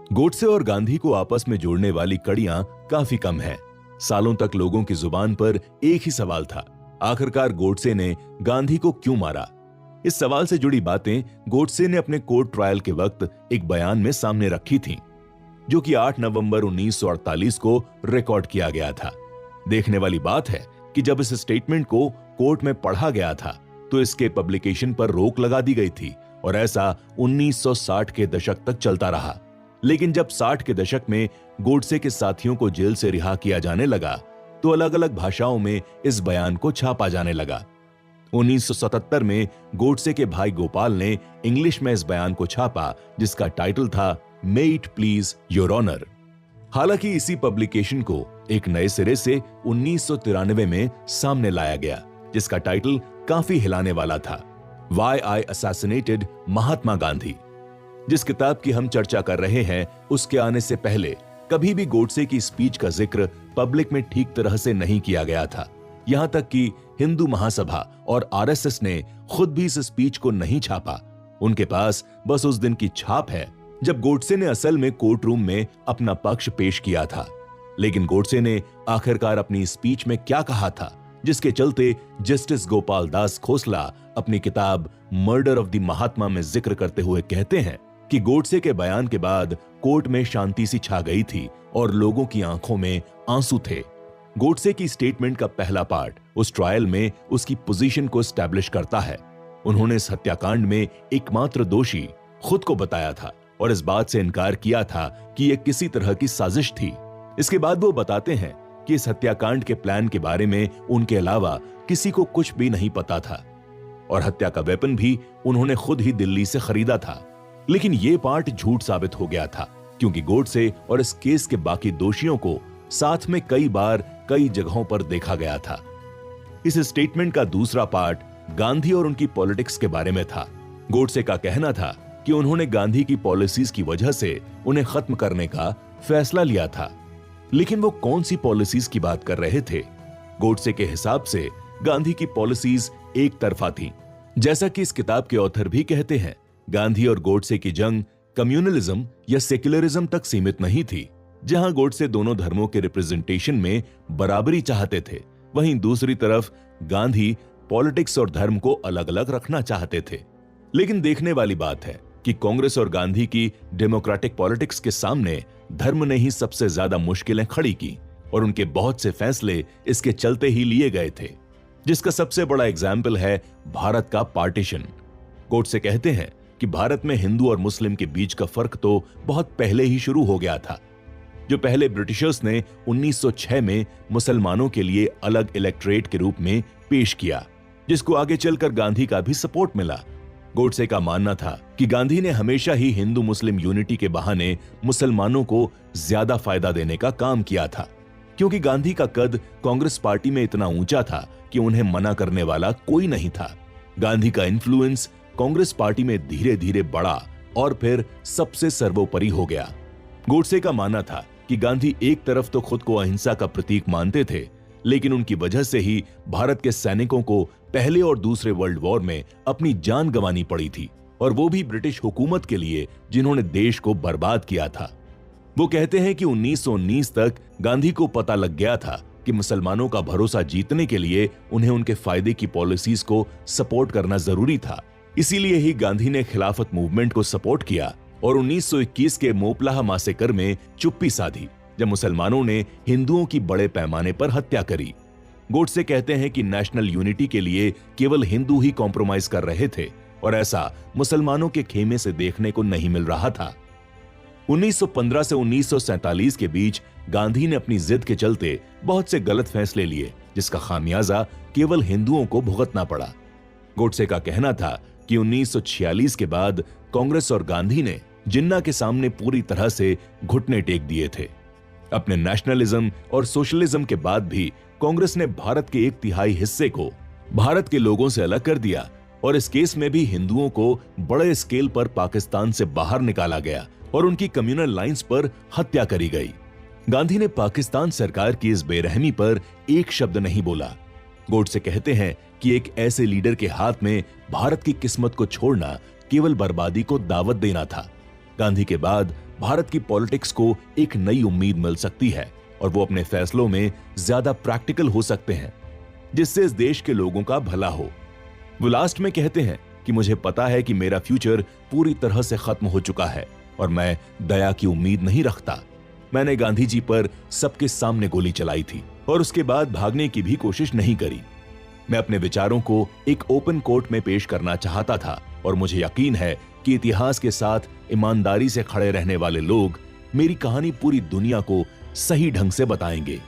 गोडसे और गांधी को आपस में जोड़ने वाली कड़ियां काफी कम हैं। सालों तक लोगों की जुबान पर एक ही सवाल था, आखिरकार गोडसे ने गांधी को क्यों मारा। इस सवाल से जुड़ी बातें गोडसे ने अपने कोर्ट ट्रायल के वक्त एक बयान में सामने रखी थीं, जो कि 8 नवंबर 1948 को रिकॉर्ड किया गया था। देखने वाली बात है कि जब इस स्टेटमेंट को कोर्ट में पढ़ा गया था तो इसके पब्लिकेशन पर रोक लगा दी गई थी और ऐसा 1960 के दशक तक चलता रहा। लेकिन जब 60 के दशक में गोडसे के साथियों को जेल से रिहा किया जाने लगा तो अलग अलग भाषाओं में इस बयान को छापा जाने लगा। 1977 में गोडसे के भाई गोपाल ने इंग्लिश में इस बयान को छापा, जिसका टाइटल था may it please your honour. हालांकि इसी पब्लिकेशन को एक नए सिरे से 1993 में सामने लाया गया, जिसका टाइटल काफी हिलाने वाला था, why I assassinated Mahatma Gandhi. जिस किताब की हम चर्चा कर रहे हैं उसके आने से पहले कभी भी गोडसे की स्पीच का जिक्र पब्लिक में ठीक तरह से नहीं किया गया था। यहां तक कि हिंदू महासभा और आरएसएस ने खुद भी इस स्पीच को नहीं छापा। उनके पास बस उस दिन की छाप है जब गोडसे ने असल में कोर्ट रूम में अपना पक्ष पेश किया था। लेकिन गोडसे ने आखिरकार अपनी स्पीच में क्या कहा था, जिसके चलते जस्टिस गोपाल दास खोसला अपनी किताब मर्डर ऑफ द महात्मा में जिक्र करते हुए कहते हैं कि गोडसे के बयान के बाद कोर्ट में शांति सी छा गई थी और लोगों की आंखों में आंसू थे। गोडसे की स्टेटमेंट का पहला पार्ट उस ट्रायल में उसकी पोजीशन को एस्टैब्लिश करता है। उन्होंने इस हत्याकांड में एकमात्र दोषी खुद को बताया था और इस बात से इनकार किया था कि यह किसी तरह की साजिश थी। इसके बाद वो बताते हैं कि इस हत्याकांड के प्लान के बारे में उनके अलावा किसी को कुछ भी नहीं पता था और हत्या का वेपन भी उन्होंने खुद ही दिल्ली से खरीदा था। लेकिन यह पार्ट झूठ साबित हो गया था, क्योंकि गोडसे और इस केस के बाकी दोषियों को साथ में कई बार कई जगहों पर देखा गया था। इस स्टेटमेंट का दूसरा पार्ट गांधी और उनकी पॉलिटिक्स के बारे में था। गोडसे का कहना था कि उन्होंने गांधी की पॉलिसीज की वजह से उन्हें खत्म करने का फैसला लिया था। लेकिन वो कौन सी पॉलिसीज की बात कर रहे थे? गोडसे के हिसाब से गांधी की पॉलिसीज एक तरफा थी। जैसा कि इस किताब के ऑथर भी कहते हैं, गांधी और गोडसे की जंग कम्युनलिज्म या सेक्युलरिज्म तक सीमित नहीं थी। जहां गोडसे दोनों धर्मों के रिप्रेजेंटेशन में बराबरी चाहते थे, वहीं दूसरी तरफ गांधी पॉलिटिक्स और धर्म को अलग अलग रखना चाहते थे। लेकिन देखने वाली बात है कि कांग्रेस और गांधी की डेमोक्रेटिक पॉलिटिक्स के सामने धर्म ने ही सबसे ज्यादा मुश्किलें खड़ी की और उनके बहुत से फैसले इसके चलते ही लिए गए थे, जिसका सबसे बड़ा एग्जाम्पल है भारत का पार्टीशन। गोडसे कहते हैं कि भारत में हिंदू और मुस्लिम के बीच का फर्क तो बहुत पहले ही शुरू हो गया था। जो पहले ब्रिटिशर्स ने 1906 में मुसलमानों के लिए अलग इलेक्टोरेट के रूप में पेश किया, जिसको आगे चलकर गांधी का भी सपोर्ट मिला। गोडसे का मानना था कि गांधी ने हमेशा ही हिंदू मुस्लिम यूनिटी के बहाने मुसलमानों को ज्यादा फायदा देने का काम किया था, क्योंकि गांधी का कद कांग्रेस पार्टी में इतना ऊंचा था कि उन्हें मना करने वाला कोई नहीं था। गांधी का इन्फ्लुएंस कांग्रेस पार्टी में धीरे धीरे बढ़ा और फिर सबसे सर्वोपरि हो गया। गोडसे का मानना था कि गांधी एक तरफ तो खुद को अहिंसा का प्रतीक मानते थे, लेकिन उनकी वजह से ही भारत के सैनिकों को पहले और दूसरे वर्ल्ड वॉर में अपनी जान गंवानी पड़ी थी, और वो भी ब्रिटिश हुकूमत के लिए जिन्होंने देश को बर्बाद किया था। वो कहते हैं कि 1919 तक गांधी को पता लग गया था कि मुसलमानों का भरोसा जीतने के लिए उन्हें उनके फायदे की पॉलिसीज को सपोर्ट करना जरूरी था। इसीलिए ही गांधी ने खिलाफत मूवमेंट को सपोर्ट किया और 1921 के मोपलाह मासेकर में चुप्पी साधी, जब मुसलमानों ने हिंदुओं की बड़े पैमाने पर हत्या करी। गोडसे कहते हैं कि नेशनल यूनिटी के लिए केवल हिंदू ही कॉम्प्रोमाइज कर रहे थे और ऐसा मुसलमानों के खेमे से देखने को नहीं मिल रहा था। 1915 से 1947 के बीच गांधी ने अपनी जिद के चलते बहुत से गलत फैसले लिए, जिसका खामियाजा केवल हिंदुओं को भुगतना पड़ा। गोडसे का कहना था कि 1946 के बाद कांग्रेस और गांधी ने जिन्ना के सामने पूरी तरह से घुटने टेक दिए थे। अपने नेशनलिज्म और सोशलिज्म के बाद भी कांग्रेस ने भारत के 1/3 हिस्से को भारत के लोगों से अलग कर दिया और इस केस में भी हिंदुओं को बड़े स्केल पर पाकिस्तान से बाहर निकाला गया और उनकी कम्युनल लाइंस पर हत्या करी गई। गांधी ने पाकिस्तान सरकार की इस बेरहमी पर एक शब्द नहीं बोला। गोडसे कहते हैं कि एक ऐसे लीडर के हाथ में भारत की किस्मत को छोड़ना केवल बर्बादी को दावत देना था। गांधी के बाद भारत की पॉलिटिक्स को एक नई उम्मीद मिल सकती है और वो अपने फैसलों में ज्यादा प्रैक्टिकल हो सकते हैं, जिससे इस देश के लोगों का भला हो। वो लास्ट में कहते हैं कि मुझे पता है कि मेरा फ्यूचर पूरी तरह से खत्म हो चुका है और मैं दया की उम्मीद नहीं रखता। मैंने गांधी जी पर सबके सामने गोली चलाई थी और उसके बाद भागने की भी कोशिश नहीं करी। मैं अपने विचारों को एक ओपन कोर्ट में पेश करना चाहता था और मुझे यकीन है कि इतिहास के साथ ईमानदारी से खड़े रहने वाले लोग मेरी कहानी पूरी दुनिया को सही ढंग से बताएंगे।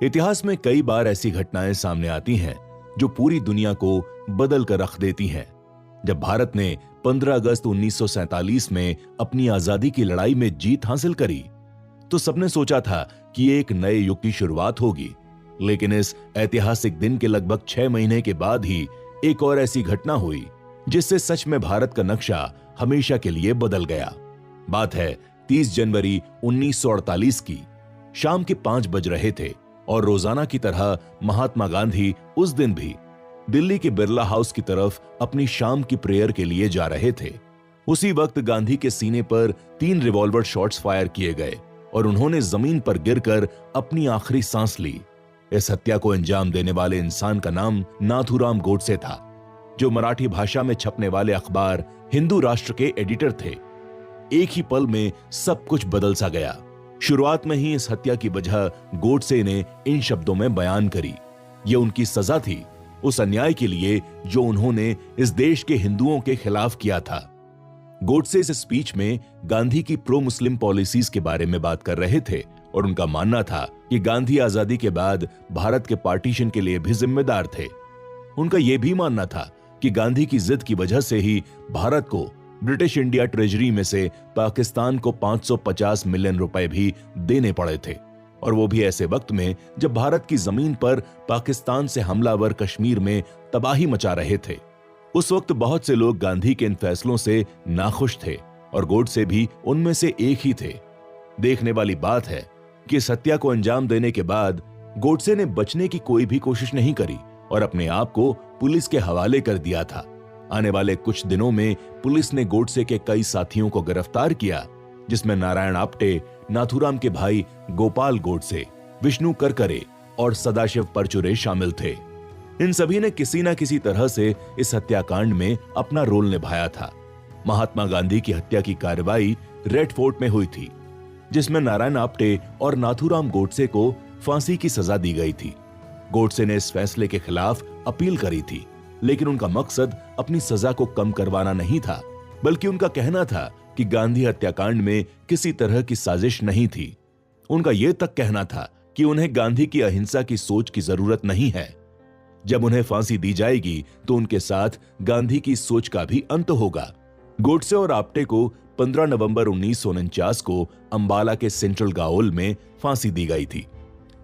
इतिहास में कई बार ऐसी घटनाएं सामने आती हैं जो पूरी दुनिया को बदल कर रख देती हैं। जब भारत ने 15 अगस्त 1947 में अपनी आजादी की लड़ाई में जीत हासिल करी तो सबने सोचा था कि एक नए युग की शुरुआत होगी, लेकिन इस ऐतिहासिक दिन के लगभग 6 महीने के बाद ही एक और ऐसी घटना हुई जिससे सच में भारत का नक्शा हमेशा के लिए बदल गया। बात है 30 जनवरी 1948 की। शाम के 5 बज रहे थे और रोजाना की तरह महात्मा गांधी उस दिन भी दिल्ली के बिरला हाउस की तरफ अपनी शाम की प्रेयर के लिए जा रहे थे। उसी वक्त गांधी के सीने पर 3 रिवॉल्वर शॉट्स फायर किए गए और उन्होंने जमीन पर गिरकर अपनी आखिरी सांस ली। इस हत्या को अंजाम देने वाले इंसान का नाम नाथूराम गोडसे था, जो मराठी भाषा में छपने वाले अखबार हिंदू राष्ट्र के एडिटर थे। एक ही पल में सब कुछ बदल सा गया। शुरुआत में ही इस हत्या की वजह गोडसे ने इन शब्दों में बयान करी। यह उनकी सजा थी उस अन्याय के लिए जो उन्होंने इस देश के हिंदुओं के खिलाफ किया था। गोडसे इस स्पीच में गांधी की प्रो मुस्लिम पॉलिसीज के बारे में बात कर रहे थे और उनका मानना था कि गांधी आजादी के बाद भारत के पार्टीशन के लिए भी जिम्मेदार थे। उनका यह भी मानना था कि गांधी की जिद की वजह से ही भारत को ब्रिटिश इंडिया ट्रेजरी में से पाकिस्तान को 550 मिलियन रुपए भी देने पड़े थे, और वो भी ऐसे वक्त में जब भारत की जमीन पर पाकिस्तान से हमलावर कश्मीर में तबाही मचा रहे थे। उस वक्त बहुत से लोग गांधी के इन फैसलों से नाखुश थे और गोडसे भी उनमें से एक ही थे। देखने वाली बात है कि इस हत्या को अंजाम देने के बाद गोडसे ने बचने की कोई भी कोशिश नहीं करी और अपने आप को पुलिस के हवाले कर दिया था। आने वाले कुछ दिनों में पुलिस ने गोडसे के कई साथियों को गिरफ्तार किया, जिसमें नारायण आप्टे, नाथूराम के भाई गोपाल गोडसे, विष्णु करकरे और सदाशिव परचुरे शामिल थे। इन सभी ने किसी न किसी तरह से इस हत्याकांड में अपना रोल निभाया था। महात्मा गांधी की हत्या की कार्रवाई रेड फोर्ट में हुई थी, जिसमें नारायण आप्टे और नाथूराम गोडसे को फांसी की सजा दी गई थी। गोडसे ने इस फैसले के खिलाफ अपील करी थी, लेकिन उनका मकसद अपनी सजा को कम करवाना नहीं था, बल्कि उनका कहना था कि गांधी हत्याकांड में किसी तरह की साजिश नहीं थी। उनका यह तक कहना था कि उन्हें गांधी की अहिंसा की सोच की जरूरत नहीं है। जब उन्हें फांसी दी जाएगी तो उनके साथ गांधी की सोच का भी अंत होगा। गोडसे और आप्टे को 15 नवंबर 1949 को अंबाला के सेंट्रल गाओल में फांसी दी गई थी।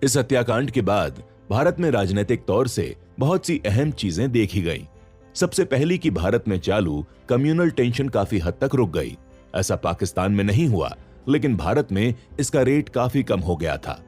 इस हत्याकांड के बाद भारत में राजनीतिक तौर से बहुत सी अहम चीजें देखी गई। सबसे पहली कि भारत में चालू कम्युनल टेंशन काफी हद तक रुक गई। ऐसा पाकिस्तान में नहीं हुआ, लेकिन भारत में इसका रेट काफी कम हो गया था।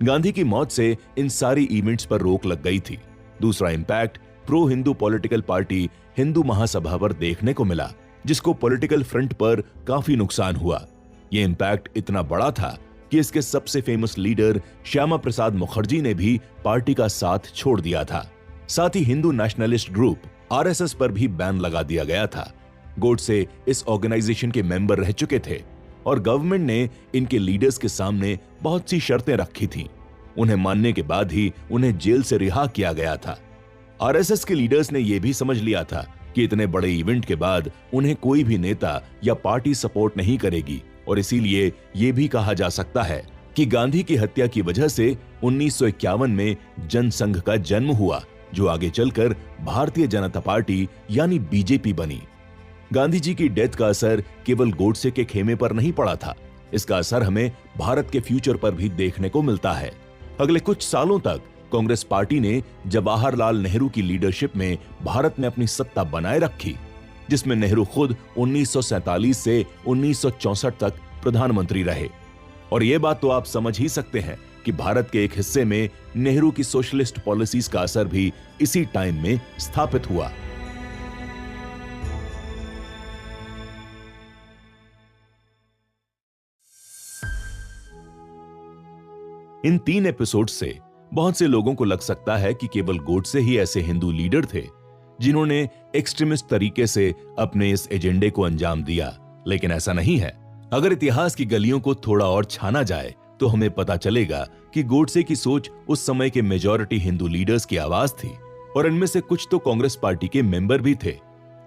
गांधी की मौत से इन सारी इवेंट्स पर रोक लग गई थी। दूसरा impact pro Hindu political party Hindu Mahasabha पर देखने को मिला, जिसको पॉलिटिकल फ्रंट पर काफी नुकसान हुआ। यह इंपैक्ट इतना बड़ा था कि इसके सबसे फेमस लीडर श्यामा प्रसाद मुखर्जी ने भी पार्टी का साथ छोड़ दिया था। साथ ही हिंदू नेशनलिस्ट ग्रुप आरएसएस पर भी बैन लगा दिया गया था। गोडसे इस ऑर्गेनाइजेशन के मेंबर रह चुके थे और गवर्नमेंट ने इनके लीडर्स के सामने बहुत सी शर्तें रखी थीं। उन्हें मानने के बाद ही उन्हें जेल से रिहा किया गया था। आरएसएस के लीडर्स ने यह भी समझ लिया था कि इतने बड़े इवेंट के बाद उन्हें कोई भी नेता या पार्टी सपोर्ट नहीं करेगी, और इसीलिए यह भी कहा जा सकता है कि गांधी की हत्या की वजह से 1951 में जनसंघ का जन्म हुआ, जो आगे चलकर भारतीय जनता पार्टी यानी बीजेपी बनी। गांधी जी की डेथ का असर केवल गोडसे के खेमे पर नहीं पड़ा था, इसका असर हमें भारत के फ्यूचर पर भी देखने को मिलता है। अगले कुछ सालों तक कांग्रेस पार्टी ने जवाहरलाल नेहरू की लीडरशिप में भारत में अपनी सत्ता बनाए रखी, जिसमें नेहरू खुद 1947 से 1964 तक प्रधानमंत्री रहे। और यह बात तो आप समझ ही सकते हैं कि भारत के एक हिस्से में नेहरू की सोशलिस्ट पॉलिसीज का असर भी इसी टाइम में स्थापित हुआ। इन 3 एपिसोड से बहुत से लोगों को लग सकता है कि केवल गोडसे ही ऐसे हिंदू लीडर थे जिन्होंने एक्सट्रीमिस्ट तरीके से अपने इस एजेंडे को अंजाम दिया, लेकिन ऐसा नहीं है। अगर इतिहास की गलियों को थोड़ा और छाना जाए तो हमें पता चलेगा कि गोडसे की सोच उस समय के मेजॉरिटी हिंदू लीडर्स की आवाज थी और इनमें से कुछ तो कांग्रेस पार्टी के मेंबर भी थे।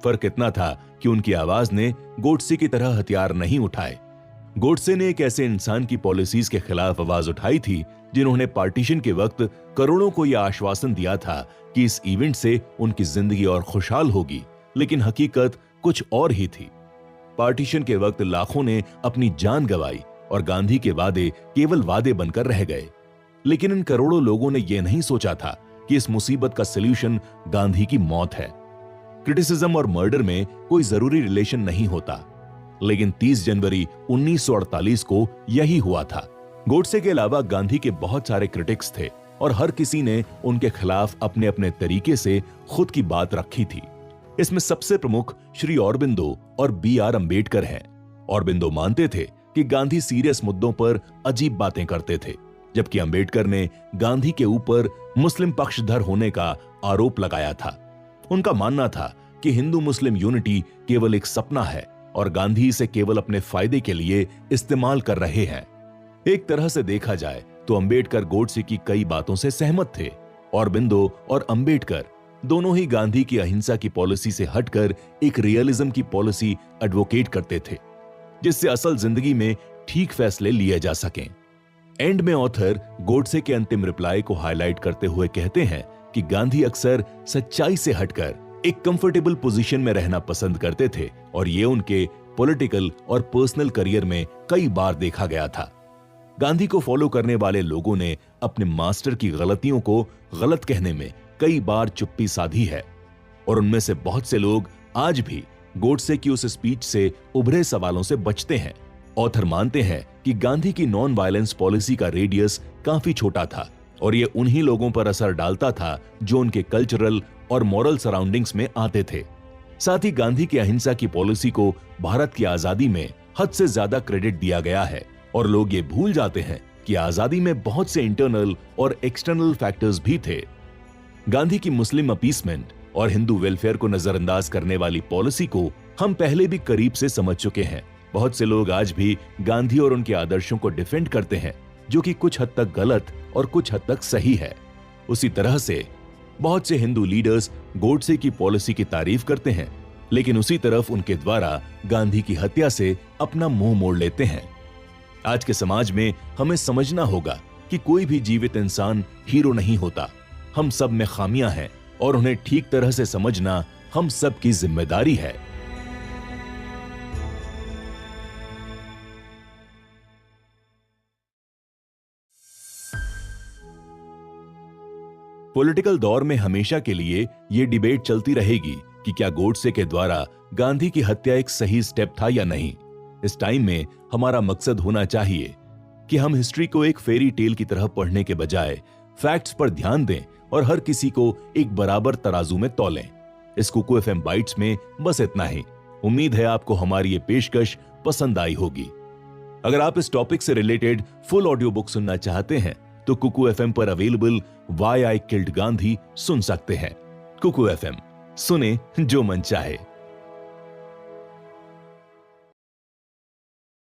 फर्क इतना था कि उनकी आवाज ने गोडसे की तरह हथियार नहीं उठाए। गोडसे ने एक ऐसे इंसान की पॉलिसीज के खिलाफ आवाज उठाई थी जिन्होंने पार्टीशन के वक्त करोड़ों को यह आश्वासन दिया था कि इस इवेंट से उनकी जिंदगी और खुशहाल होगी, लेकिन हकीकत कुछ और ही थी। पार्टीशन के वक्त लाखों ने अपनी जान गंवाई और गांधी के वादे केवल वादे बनकर रह गए। लेकिन इन करोड़ों लोगों ने यह नहीं सोचा था कि इस मुसीबत का सलूशन गांधी की मौत है। क्रिटिसिज्म और मर्डर में कोई जरूरी रिलेशन नहीं होता, लेकिन 30 जनवरी 1948 को यही हुआ था। गोडसे के अलावा गांधी के बहुत सारे क्रिटिक्स थे और हर किसी ने उनके खिलाफ अपने अपने तरीके से खुद की बात रखी थी। इसमें सबसे प्रमुख श्री औरबिंदो और B.R. अम्बेडकर हैं। औरबिंदो मानते थे कि गांधी सीरियस मुद्दों पर अजीब बातें करते थे, जबकि अम्बेडकर ने गांधी के ऊपर मुस्लिम पक्षधर होने का आरोप लगाया था। उनका मानना था कि हिंदू मुस्लिम यूनिटी केवल एक सपना है और गांधी इसे केवल अपने फायदे के लिए इस्तेमाल कर रहे हैं। एक तरह से देखा जाए तो अम्बेडकर गोडसे की कई बातों से सहमत थे। औरबिंदो और अम्बेडकर दोनों ही गांधी की अहिंसा की पॉलिसी से हटकर एक रियलिज्म की पॉलिसी एडवोकेट करते थे, जिससे असल जिंदगी में ठीक फैसले लिए जा सकें। एंड में ऑथर गोडसे के अंतिम रिप्लाई को हाईलाइट करते हुए कहते हैं कि गांधी अक्सर सच्चाई से हटकर एक कंफर्टेबल पोजीशन में रहना पसंद करते थे और ये उनके पॉलिटिकल और पर्सनल करियर में कई बार देखा गया था। गांधी को फॉलो करने वाले लोगों ने अपने मास्टर की गलतियों को गलत कहने में कई बार चुप्पी साधी है और उनमें से बहुत से लोग आज भी गोडसे की उस स्पीच से उभरे सवालों से बचते हैं। ऑथर मानते हैं कि गांधी की नॉन वायलेंस पॉलिसी का रेडियस काफी छोटा था और ये उन्हीं लोगों पर असर डालता था जो उनके कल्चरल और मॉरल सराउंडिंग्स में आते थे। साथ ही गांधी की अहिंसा की पॉलिसी को भारत की आजादी में हद से ज्यादा क्रेडिट दिया गया है और लोग ये भूल जाते हैं कि आजादी में बहुत से इंटरनल और एक्सटर्नल फैक्टर्स भी थे। गांधी की मुस्लिम अपीसमेंट और हिंदू वेलफेयर को नजरअंदाज करने वाली पॉलिसी को हम पहले भी करीब से समझ चुके हैं। बहुत से लोग आज भी गांधी और उनके आदर्शों को डिफेंड करते हैं, जो कि कुछ हद तक गलत और कुछ हद तक सही है। उसी तरह से बहुत से हिंदू लीडर्स गोडसे की पॉलिसी की तारीफ करते हैं, लेकिन उसी तरफ उनके द्वारा गांधी की हत्या से अपना मुंह मोड़ लेते हैं। आज के समाज में हमें समझना होगा कि कोई भी जीवित इंसान हीरो नहीं होता। हम सब में खामियां हैं और उन्हें ठीक तरह से समझना हम सब की जिम्मेदारी है। पॉलिटिकल दौर में हमेशा के लिए यह डिबेट चलती रहेगी कि क्या गोडसे के द्वारा गांधी की हत्या एक सही स्टेप था या नहीं। इस टाइम में हमारा मकसद होना चाहिए कि हम हिस्ट्री को एक फेरी टेल की तरह पढ़ने के बजाय फैक्ट्स पर ध्यान दें और हर किसी को एक बराबर तराजू में तौलें। इस कुकू एफएम बाइट्स में बस इतना ही। उम्मीद है आपको हमारी ये पेशकश पसंद आई होगी। अगर आप इस टॉपिक से रिलेटेड फुल ऑडियो बुक सुनना चाहते हैं तो कुकू एफएम पर available why I killed Gandhi सुन सकते हैं। कुकू एफएम, सुने जो मन चाहे।